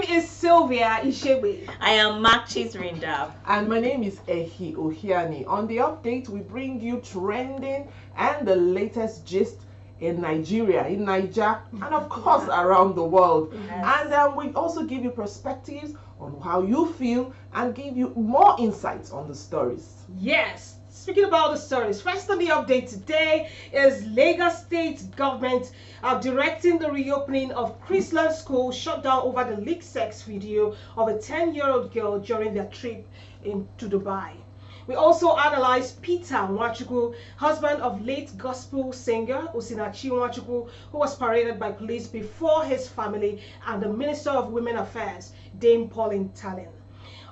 name is Sylvia Ishegbe. I am Makcit Rindap. And my name is Ehi Ohiani. On the update, we bring you trending and the latest gist in Nigeria, in Niger, and of course around the world. Yes. And we also give you perspectives on how you feel and give you more insights on the stories. Yes. Speaking about the stories, first on the update today is Lagos State government directing the reopening of Chrisland school shut down over the leaked sex video of a 10-year-old girl during their trip into Dubai. We also analyzed Peter Nwachukwu, husband of late gospel singer Osinachi Nwachukwu, who was paraded by police before his family, and the Minister of Women Affairs, Dame Pauline Tallinn.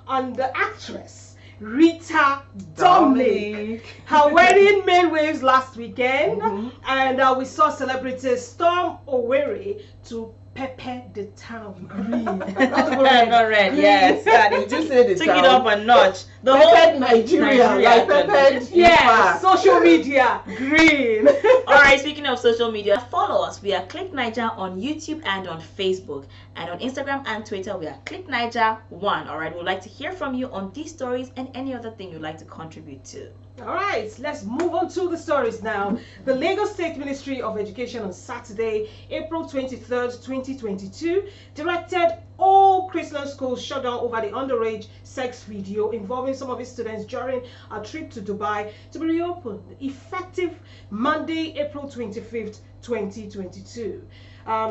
And the actress Rita Dominic. Her wedding made waves last weekend, and we saw celebrities storm Owerri to pepper the town green. Not red, yes. Did you say the Took town? it up a notch. The Peppered Nigeria, like peppered Yeah, FIFA. social media green. Alright, speaking of social media, follow us. We are Click Naija on YouTube and on Facebook. And on Instagram and Twitter, we are Click Naija 1. Alright, we'd like to hear from you on these stories and any other thing you'd like to contribute to. All right, let's move on to the stories now. The Lagos State Ministry of Education on Saturday, April 23rd, 2022, directed all Chrisland schools shut down over the underage sex video involving some of its students during a trip to Dubai to be reopened effective Monday, April 25th, 2022.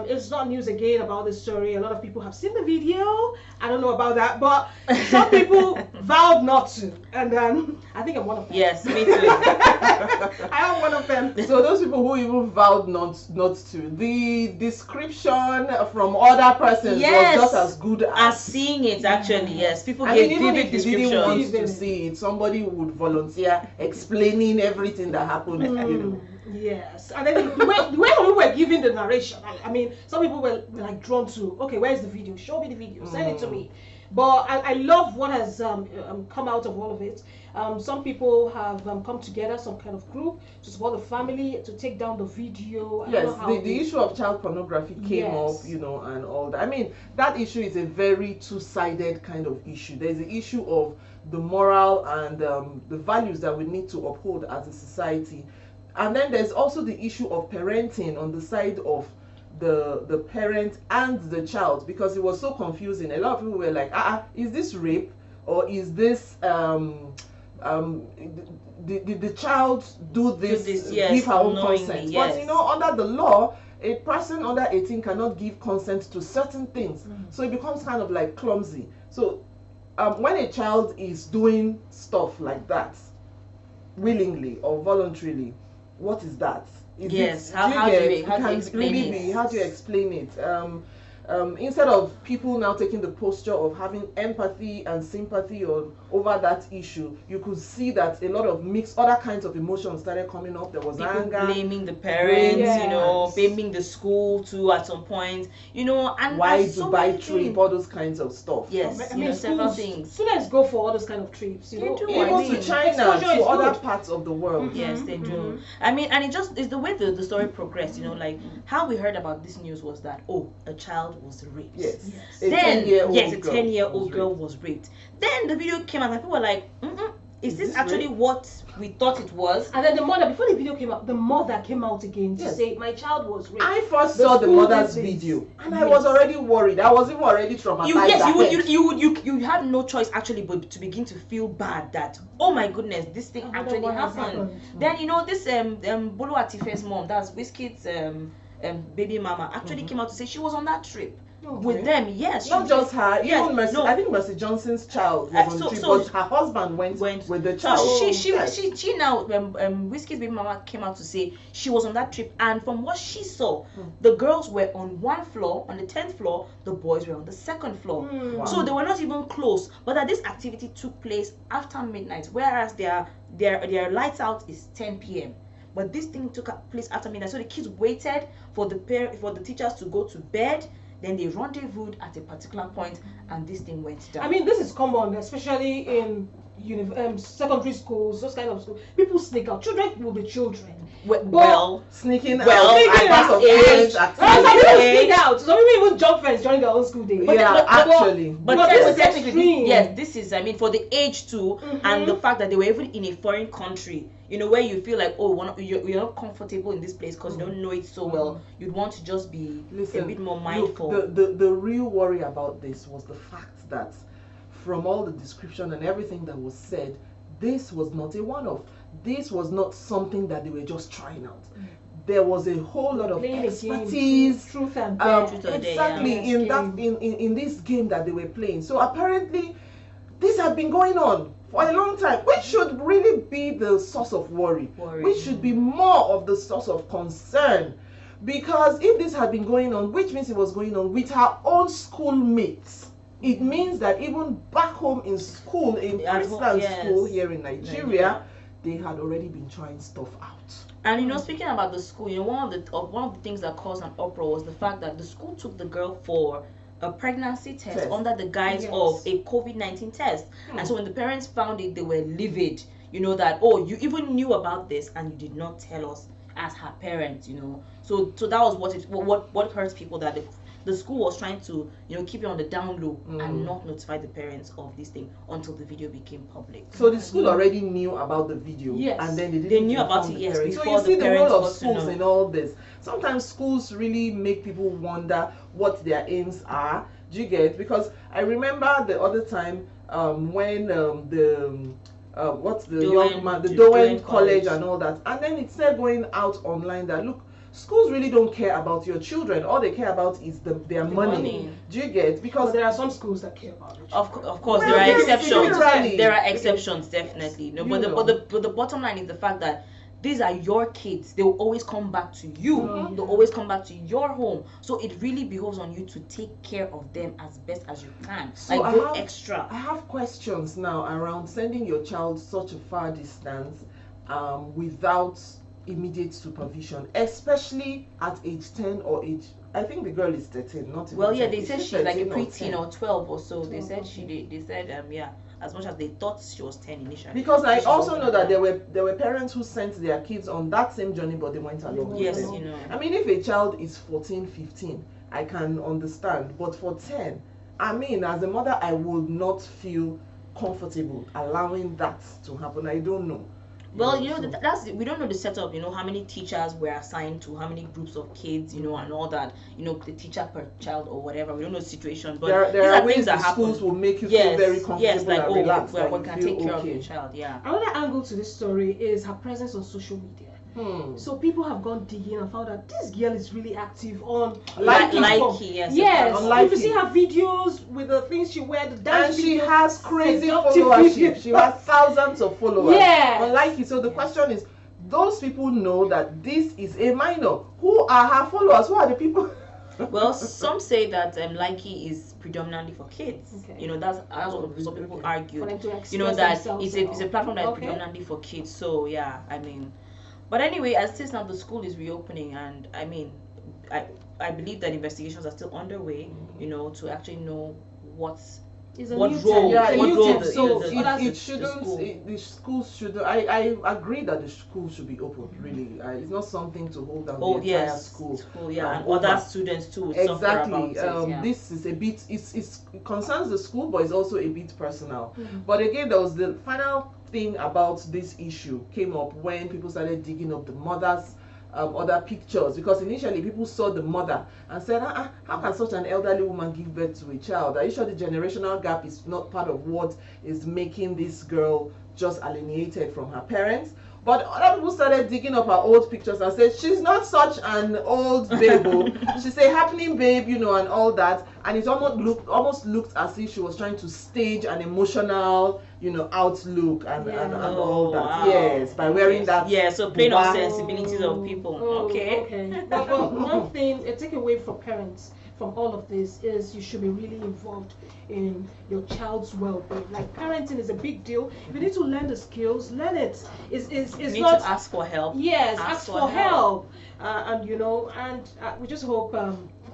It's not news again about this story. A lot of people have seen the video. I don't know about that, but some people vowed not to, and I think I'm one of them. Yes, me too. I am one of them. So those people who even vowed not to, the description from other persons Yes. was just as good As seeing it, actually, yes. People I gave mean, even vivid if you didn't want descriptions. to see it, somebody would volunteer explaining everything that happened. You know. Yes, and then the way we were giving the narration, I mean, some people were like drawn to, okay, where's the video? Show me the video, send it to me. But I love what has come out of all of it. Some people have come together, some kind of group, to support the family, to take down the video. I don't Yes, know how the issue of child pornography came up, you know, and all that. I mean, that issue is a very two-sided kind of issue. There's the issue of the moral and the values that we need to uphold as a society. And then there's also the issue of parenting on the side of the parent and the child, because it was so confusing. A lot of people were like, is this rape, or is this the child do this yes, give her own knowingly, consent? yes. But you know, under the law, a person under 18 cannot give consent to certain things, so it becomes kind of like clumsy. So when a child is doing stuff like that willingly or voluntarily, what is that? Is Yes, it, how do you can explain really it? be, how do you explain it? Instead of people now taking the posture of having empathy and sympathy over that issue, you could see that a lot of mixed other kinds of emotions started coming up. There was People anger, blaming the parents, Yes. you know, blaming the school too at some point, you know, and why and so Dubai many trip, things. all those kinds of stuff. Yes, I you mean, know, several schools, things. students go for all those kind of trips, you They know. do, Even I Even mean, to China, exposure to is other good. parts of the world. Yes, they do. I mean, and it's the way the story progressed, you know, like how we heard about this news was that, oh, a child was raped. Yes. Yes. A Then, 10-year-old yes, a girl 10-year-old was girl raped. was raped. Then the video came out and people were like, is this this actually rape? what we thought it was? And then the mother, before the video came out, the mother came out again to Yes. say, my child was raped. I first The saw the school mother's did this. video, and I Yes. was already worried. I was even already traumatized. You had no choice actually but to begin to feel bad that, oh my goodness, this thing Another actually one has happened. happened. Then you know this Bolu Atife's mom, that's Wizkid's baby mama, actually came out to say she was on that trip with them. Yes, Not she- just her, yes, even Mercy. no. I think Mercy Johnson's child was on so- trip, so- but her husband went with the child. So Yes. she now Wizkid's baby mama came out to say she was on that trip, and from what she saw, the girls were on one floor, on the 10th floor, the boys were on the second floor. Wow. So they were not even close, but that this activity took place after midnight, whereas their lights out is 10 p.m. But this thing took place after midnight, so the kids waited for the teachers to go to bed. Then they rendezvoused at a particular point, and this thing went down. I mean, this is common, especially in secondary schools, those kind of schools. People sneak out. Children will be children. Well, sneaking well, out, sneaking part of out. parents' Some activities. people sneak out. Some people even jump fence during their own school day. Yeah, actually. But But this this is is technically, extreme. yes, this is, I mean, for the age too, and the fact that they were even in a foreign country, you know, where you feel like, oh, you're not comfortable in this place because you don't know it so well. You'd want to just be a bit more mindful. Look, the real worry about this was the fact that from all the description and everything that was said, this was not a one-off. This was not something that they were just trying out. There was a whole lot of expertise, truth and exactly in this game that they were playing. So apparently, this had been going on for a long time, which should really be the source of worry. Which should be more of the source of concern. Because if this had been going on, which means it was going on with her own schoolmates, it means that even back home in school, in Chrisland school here in Nigeria, they had already been trying stuff out. And you know, speaking about the school, you know, one of the things that caused an uproar was the fact that the school took the girl for a pregnancy test under the guise of a COVID-19 test. And so when the parents found it, they were livid. You know that, oh, you even knew about this and you did not tell us as her parents. You know, so that was what hurts people, that the school was trying to, you know, keep it on the down low and not notify the parents of this thing until the video became public. So the school already knew about the video, and then they knew about it. Yes, so you see the role of schools in all this. Sometimes schools really make people wonder what their aims are. Do you get? Because I remember the other time when the young man, the Dowen College and all that, and then it said going out online that, look, schools really don't care about your children. All they care about is their money. Do you get? Because there are some schools that care about it. Of course, there are exceptions. There are exceptions, definitely. No, but the bottom line is the fact that these are your kids. They will always come back to you. They'll always come back to your home. So it really behoves on you to take care of them as best as you can. So like, go extra. I have questions now around sending your child such a far distance without immediate supervision, especially at age 10 or age, I think the girl is 13, not even. Well, yeah, 10. they said she's like a preteen or 12 or so. They said as much as they thought she was 10 initially. Because I also know that there were parents who sent their kids on that same journey, but they went along. Yes, with them. you know. I mean, if a child is 14, 15, I can understand, but for 10, I mean, as a mother, I would not feel comfortable allowing that to happen. I don't know. Well, you know, we don't know the setup, you know, how many teachers were assigned to how many groups of kids, you know, and all that, you know, the teacher per child or whatever. We don't know the situation, but there are things that schools will make you feel very comfortable and relaxed. We can take care of your child, Another angle to this story is her presence on social media. So people have gone digging and found out this girl is really active on yes. If you see her videos with the things she wears, the dance, and she has crazy followership. She has thousands of followers. Yeah. Unlike so the question is, those people know that this is a minor. Who are her followers? Who are the people? Well, some say that Likey is predominantly for kids. You know, that's what some people argue. You know, that it's a platform that is predominantly for kids. So yeah, I mean. But anyway, as it is now, the school is reopening, and I mean, I believe that investigations are still underway, you know, to actually know what role the schools should. I agree that the school should be open. Really, it's not something to hold down the entire school. And other students too. Exactly. This is a bit. It concerns the school, but it's also a bit personal. But again, there was the final thing about this issue came up when people started digging up the mother's other pictures, because initially people saw the mother and said, how can such an elderly woman give birth to a child? Are you sure the generational gap is not part of what is making this girl just alienated from her parents? But other people started digging up her old pictures and said, she's not such an old babe. She's a happening babe, you know, and all that. And it almost looked as if she was trying to stage an emotional, you know, outlook and all that. Wow. Yes, by wearing that. Yeah, so playing on sensibilities of people. Okay. But one thing, a takeaway for parents from all of this is you should be really involved in your child's well-being. Like, parenting is a big deal. If you need to learn the skills, learn it. It's you need not to ask for help. Yes, ask for help. And you know, we just hope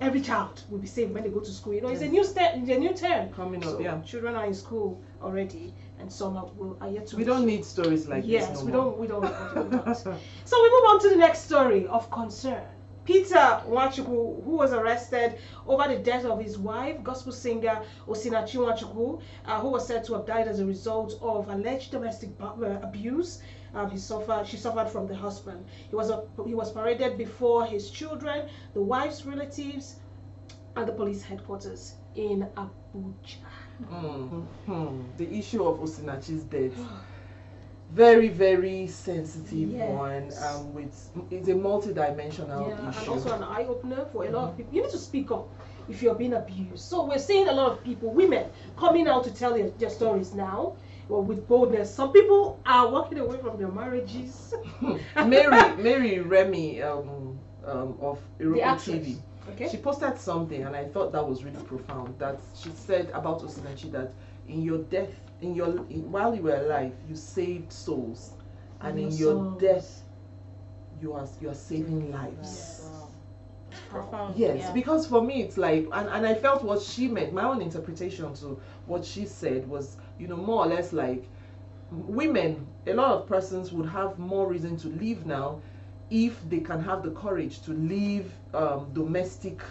every child will be safe when they go to school. You know, it's a new step, it's a new term Coming up, so yeah. children are in school already, and some are yet to. We don't need stories like yes, this. we don't. So we move on to the next story of concern. Peter Nwachukwu, who was arrested over the death of his wife, gospel singer Osinachi Nwachukwu, who was said to have died as a result of alleged domestic abuse. She suffered from the husband. He was paraded before his children, the wife's relatives, and the police headquarters in Abuja. The issue of Osinachi's death, very, very sensitive one. It's a multi-dimensional issue. And also an eye-opener for a lot of people. You need to speak up if you're being abused. So we're seeing a lot of people, women, coming out to tell their stories now. Well, with boldness. Some people are walking away from their marriages. Mary Remy of Iroko TV. Okay. She posted something, and I thought that was really profound. That she said about Osinachi that in your death, while you were alive, you saved souls, and in your death, you are saving lives. Yes. Profound. Yes, Yeah. because for me it's like, and I felt what she meant. My own interpretation to what she said was, more or less like, women, a lot of persons would have more reason to leave now if they can have the courage to leave domestic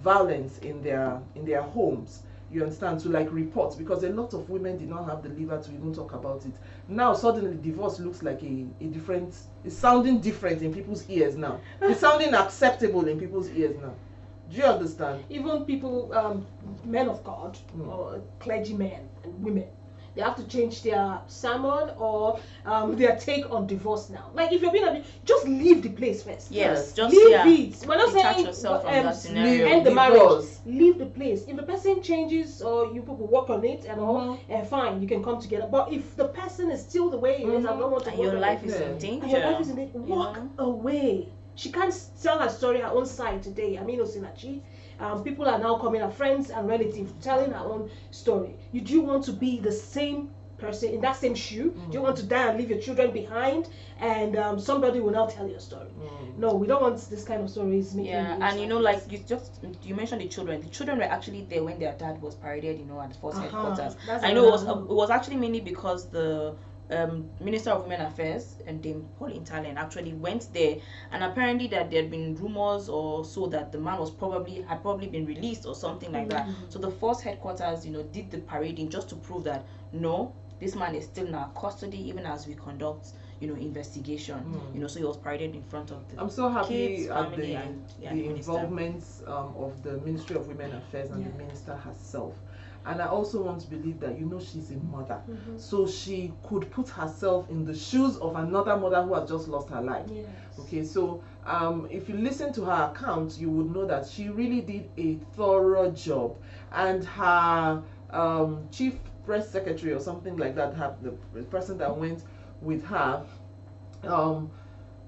violence in their homes. You understand? To like report, because a lot of women did not have the liver to even talk about it. Now suddenly divorce looks like a different, it's sounding different in people's ears now. It's sounding acceptable in people's ears now. Do you understand? Even people, men of God, or clergymen and women, they have to change their sermon or their take on divorce now. Like if you're being abused, just leave the place first. Yes, just leave it. We're not detach saying yourself from that scenario. end the Divorce. marriage. Leave the place. If the person changes or you people work on it and all, fine, you can come together. But if the person is still the way it is, I don't want to. And your life is Yeah. in danger. And your life is in danger. Walk away. She can't tell her story her own side today. I mean, Osinachi. People are now coming, her friends and relatives, telling her own story. Do you want to be the same person in that same shoe? Do you want to die and leave your children behind, and somebody will now tell your story? No, we don't want this kind of stories. And like you mentioned the children. The children were actually there when their dad was paraded, at the force headquarters. I know it was actually mainly because the Minister of Women Affairs and Dame Pauline Tallen actually went there, and apparently that there had been rumors or so that the man had probably been released or something like that. So the force headquarters did the parading just to prove that no, this man is still in our custody even as we conduct investigation. So he was paraded in front of the I'm so happy kids, at family, the and involvement of the Ministry of Women Affairs and the minister herself. And I also want to believe that she's a mother, so she could put herself in the shoes of another mother who has just lost her life. Yes. Okay, so if you listen to her account, you would know that she really did a thorough job, and her chief press secretary or something like that, the person that went with her,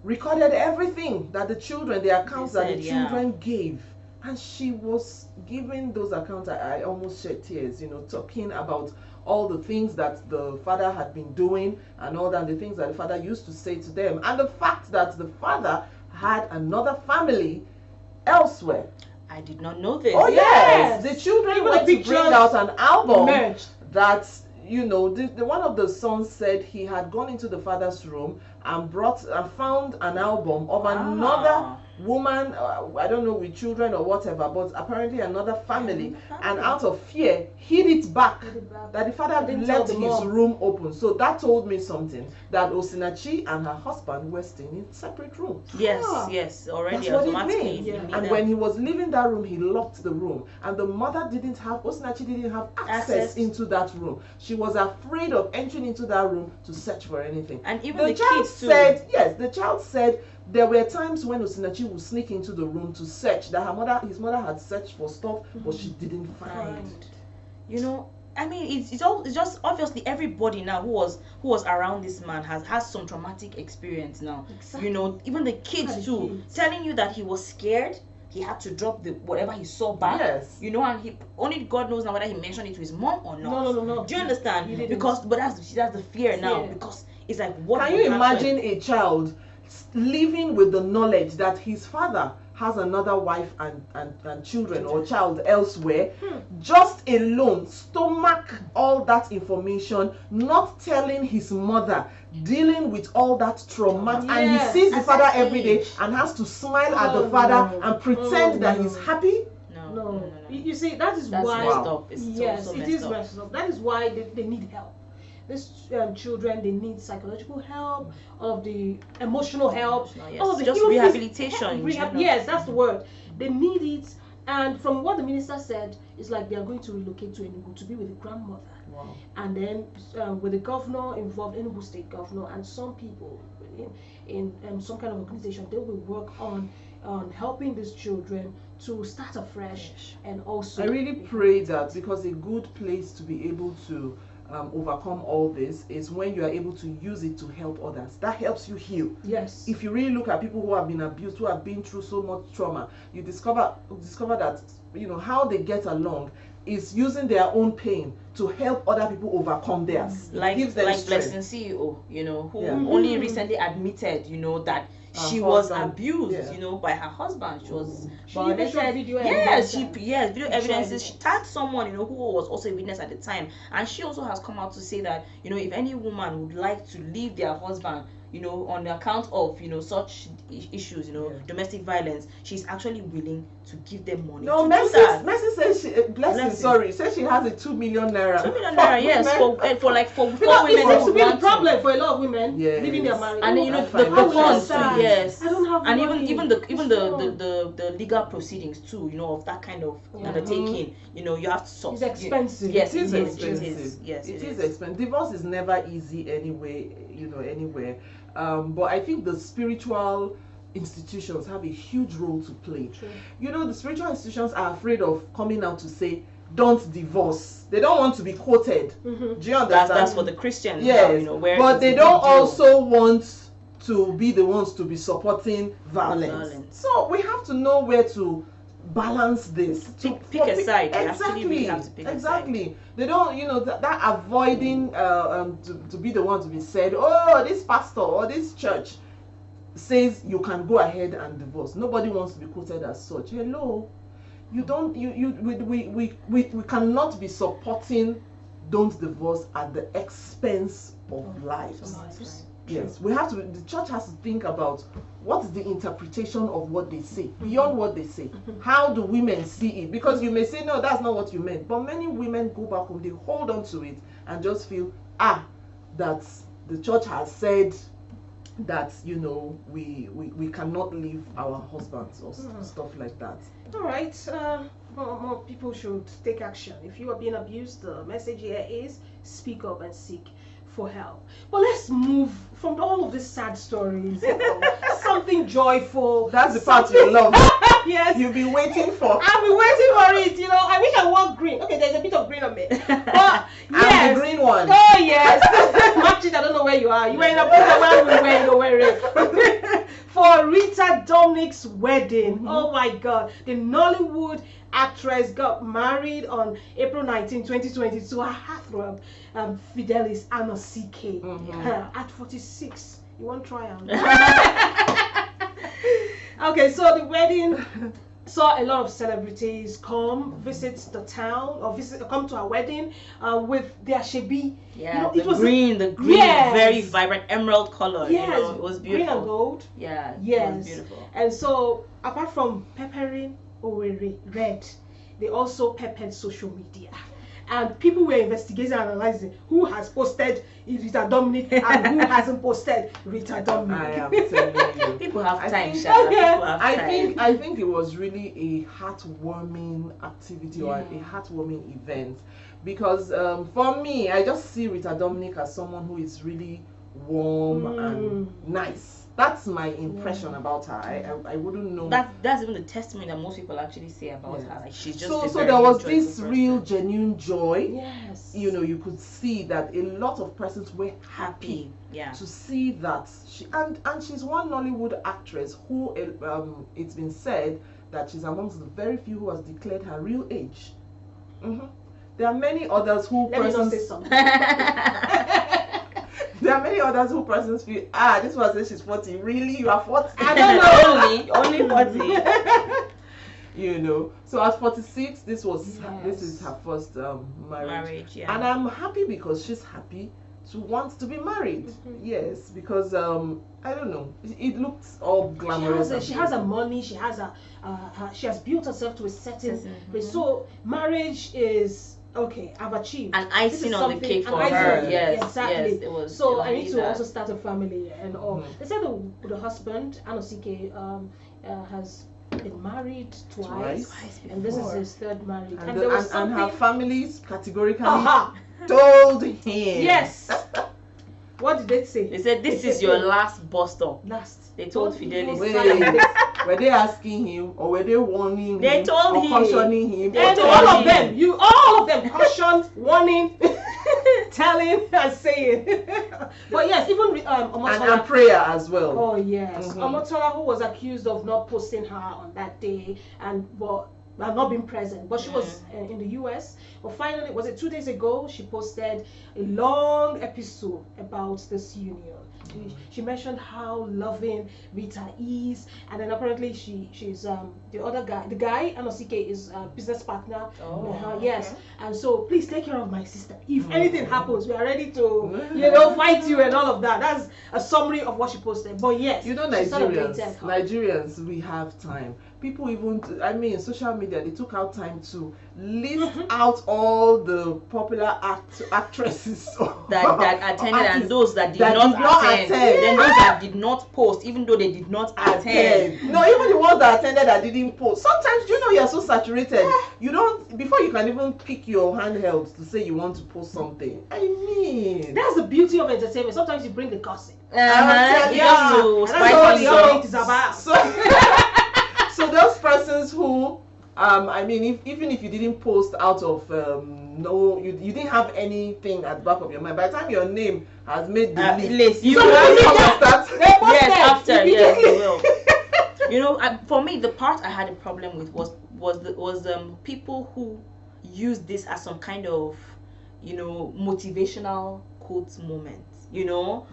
recorded everything that the accounts that the children gave. And she was giving those accounts, I almost shed tears, talking about all the things that the father had been doing and all that, the things that the father used to say to them. And the fact that the father had another family elsewhere. I did not know this. Oh yes! The children went to bring out an album that, the one of the sons said he had gone into the father's room and found an album of another woman, I don't know, with children or whatever, but apparently another family, and out of fear hid it back, that the father left his room open. So that told me something, that Osinachi and her husband were staying in separate rooms. Yes, already That's what automatically. it means. And when he was leaving that room, he locked the room, and the mother Osinachi didn't have access into that room. She was afraid of entering into that room to search for anything. And even the child kids too. The child said there were times when Osinachi would sneak into the room to search, that his mother had searched for stuff, but she didn't find. I mean, it's just obviously everybody now who was around this man has some traumatic experience now. Exactly. Even the kids too, telling you that he was scared. He had to drop whatever he saw back. Yes. And he only God knows now whether he mentioned it to his mom or not. No. Do you understand? But that's the fear now, because it's like, what can you imagine a child living with the knowledge that his father has another wife and children or child elsewhere, just alone stomach all that information, not telling his mother, dealing with all that trauma, and he sees the father every day and has to smile at the father and pretend that he's happy. No. You see, that is That's why. messed up. It's Yes, also it is messed up. That is why they need help. These children, they need psychological help, all of the emotional help, all of the just rehabilitation. Yes, that's the word. They need it. And from what the minister said, it's like they are going to relocate to Enugu to be with the grandmother. Wow. And then with the governor involved, Enugu State governor, and some people in some kind of organization, they will work on helping these children to start afresh. And also, I really pray that, because a good place to be able to overcome all this is when you are able to use it to help others. That helps you heal. Yes. If you really look at people who have been abused, who have been through so much trauma, you discover that how they get along is using their own pain to help other people overcome theirs. Like Blessing CEO, who only recently admitted, that she was abused, by her husband. She was video video evidences. She tagged someone, who was also a witness at the time, and she also has come out to say that, if any woman would like to leave their husband, on the account of such issues, domestic violence, she's actually willing to give them money. No, Mercy says says she has a 2 million naira. 2 million naira, yes, for women. It seems to be a problem for a lot of women leaving their marriage. And then the funds, yes. I don't have and money. even the legal proceedings too, of that kind of undertaking, you have to solve. It's expensive. Yes, it is expensive. expensive. Yes, it is expensive. Divorce is never easy anyway, anywhere. But I think the spiritual institutions have a huge role to play. True. The spiritual institutions are afraid of coming out to say, don't divorce. They don't want to be quoted. Do you understand? That's for the Christians. Yes, where but they don't also want to be the ones to be supporting violence. So we have to know where to balance this. Pick a side. Exactly. They don't, that avoiding to be the one to be said, oh, this pastor or this church says you can go ahead and divorce. Nobody wants to be quoted as such. Hello, we cannot be supporting don't divorce at the expense of lives. Yes, the church has to think about what is the interpretation of what they say, beyond what they say. How do women see it? Because you may say, no, that's not what you meant. But many women go back home, they hold on to it and just feel, that the church has said that, we cannot leave our husbands or stuff like that. All right. More people should take action. If you are being abused, the message here is speak up and seek for help. But let's move from all of these sad stories. Something joyful. That's the part you love. Yes. You've been waiting for. I've been waiting for it. I wish I wore green. Okay, there's a bit of green on me. But I'm the green one. Oh yes. Makcit, I don't know where you are. You were in Abuja when we were in for Rita Dominic's wedding. Oh my God. The Nollywood actress got married on April 19, 2020 to her heartthrob, Fidelis Anosike, at 46. You want to try out? Okay, so the wedding saw a lot of celebrities come visit the town or come to our wedding with their shebi. Yeah, the green, yes, very vibrant emerald color. Yes, it was beautiful. Green and gold. Yeah, yes, it was beautiful. And so, apart from peppering Owerri red, they also peppered social media. And people were investigating and analyzing who has posted Rita Dominic and who hasn't posted Rita Dominic. I am telling you. People have time, I think it was really a heartwarming activity or a heartwarming event. Because for me, I just see Rita Dominic as someone who is really warm and nice. That's my impression about her. I wouldn't know. That's even the testimony that most people actually say about her. Like she's just so there was this real genuine joy. Yes. You could see that a lot of persons were happy to see that she and she's one Nollywood actress who it's been said that she's amongst the very few who has declared her real age. There are many others who Let me not say something. There are many others who persons feel, this one says she's 40. Really? You are 40? I don't know. only 40. You know, so at 46, this is her first marriage. Yeah. And I'm happy because she's happy to want to be married. Yes, because I don't know, it looks all glamorous. She has a money. She has she has built herself to a certain place. So marriage is okay. I've achieved an icing on the cake for her. Yes, exactly. Yes, it was. So I need to also start a family and all. They said the husband Anosike has been married twice and this is his third marriage. And her families categorically Uh-huh. told him. Yes. What did they say? They said this is your last bus stop. Last. They told Fidelis. Wait, were they asking him or were they warning They him told or him. cautioning him? And all of them, all of them cautioned, warning, telling, and saying. But yes, even and prayer as well. Oh yes, Omotola, who was accused of not posting her on that day and not being present, but she was in the US. But finally, was it 2 days ago? She posted a long episode about this union. She mentioned how loving Rita is, and then apparently she's the other guy. The guy Anosike is a business partner. Yes, and so please take care of my sister. If anything happens, we are ready to fight you and all of that. That's a summary of what she posted. But yes, Nigerians, we have time. People even, social media, they took out time to list out all the popular actresses that attended and those that did not attend. Then those that did not post, even though they did not attend. No, even the ones that attended that didn't post. Sometimes you're so saturated. You don't, before you can even pick your handheld to say you want to post something. That's the beauty of entertainment. Sometimes you bring the gossip. That's what the update is about. So those persons who, even if you didn't post out of you didn't have anything at the back of your mind. By the time your name has made the list, you will. For me, the part I had a problem with was people who use this as some kind of motivational quote moment. All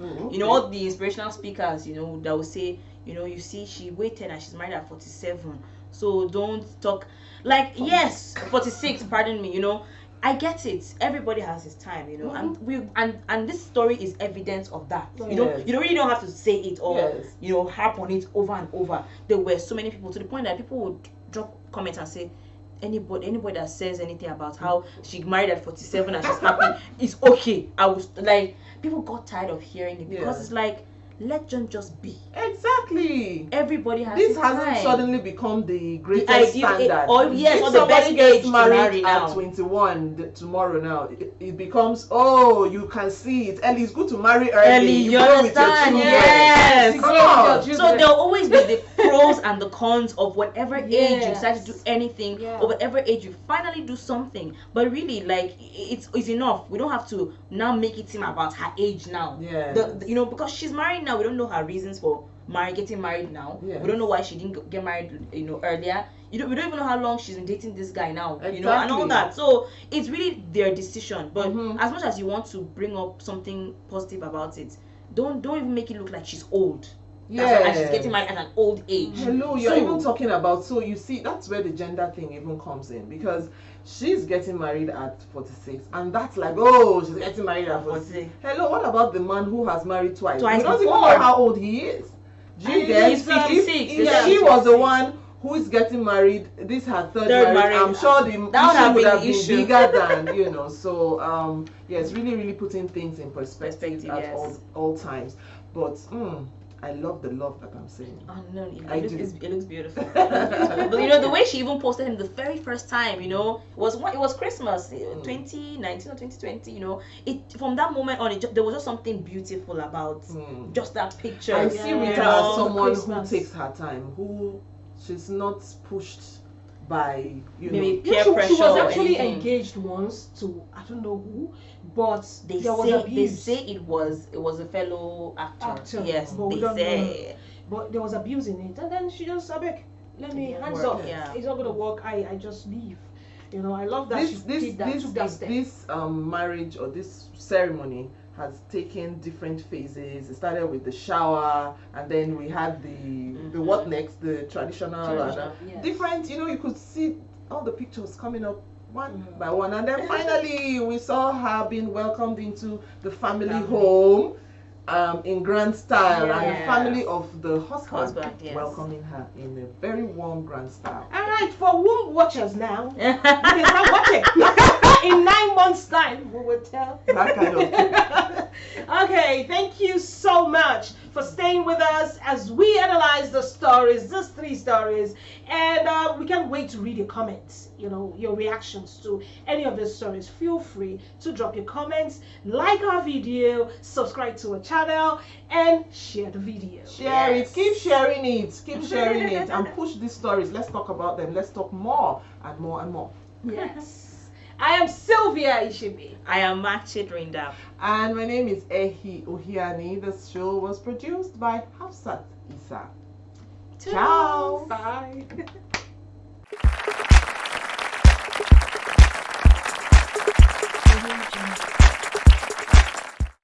the inspirational speakers, that will say, you see, she waited and she's married at 47, so don't talk like 46, pardon me. I get it, everybody has his time, and this story is evidence of that. You really don't have to say it or harp on it over and over. There were so many people, to the point that people would drop comments and say, anybody that says anything about how she married at 47 and she's happy is okay. I was like, people got tired of hearing it because it's like, let John just be. Exactly. Everybody has this his hasn't time. suddenly become the greatest standard. If the best gets married at 21 tomorrow now, it becomes, you can see it. Ellie, it's good to marry early. You understand? Yes. So there'll always be the pros and the cons of whatever age you decide to do anything, or whatever age you finally do something. But really, like, it's enough. We don't have to now make it seem about her age now. Because she's married now, we don't know her reasons for getting married now. We don't know why she didn't get married earlier. We don't even know how long she's been dating this guy now. And all that. So it's really their decision. But as much as you want to bring up something positive about it, don't even make it look like she's old. And she's getting married at an old age. Hello, you're even talking about, so you see, that's where the gender thing even comes in, because she's getting married at 46, and that's like, she's getting married at 46. Hello, what about the man who has married twice? We don't even know how old he is. He's 56. If she was the one who is getting married, this her third marriage, I'm sure the issue would have been bigger than, so it's really, really putting things in perspective at all times. But I love the love that I'm saying. Oh no, it looks beautiful. But the way she even posted him the very first time, it was Christmas, 2019 or 2020. From that moment on, there was just something beautiful about just that picture. I see Rita as someone who takes her time, who she's not pushed by maybe peer pressure. She was actually engaged once to I don't know who, but they say it was a fellow actor. Yes, they say. But there was abuse in it, and then she just let me hands up. It's not gonna work. I just leave. I love that she did that. This marriage or this ceremony has taken different phases. It started with the shower, and then we had the what next? The traditional yes. different. You could see all the pictures coming up one by one, and then finally we saw her being welcomed into the family home in grand style, and the family of the husband welcoming her in a very warm grand style. All right, for womb watchers now, you can start watching. In 9 months' time, we will tell. That kind of Okay, thank you so much for staying with us as we analyze the stories, these 3 stories, and we can't wait to read your comments, your reactions to any of these stories. Feel free to drop your comments, like our video, subscribe to our channel, and share the video. Share it, keep sharing it, and push these stories. Let's talk about them. Let's talk more and more and more. Yes. I am Sylvia Ishegbe. I am Makcit Rindap. And my name is Ehi Ohiani. This show was produced by Hafsat Isa. Ciao. Bye.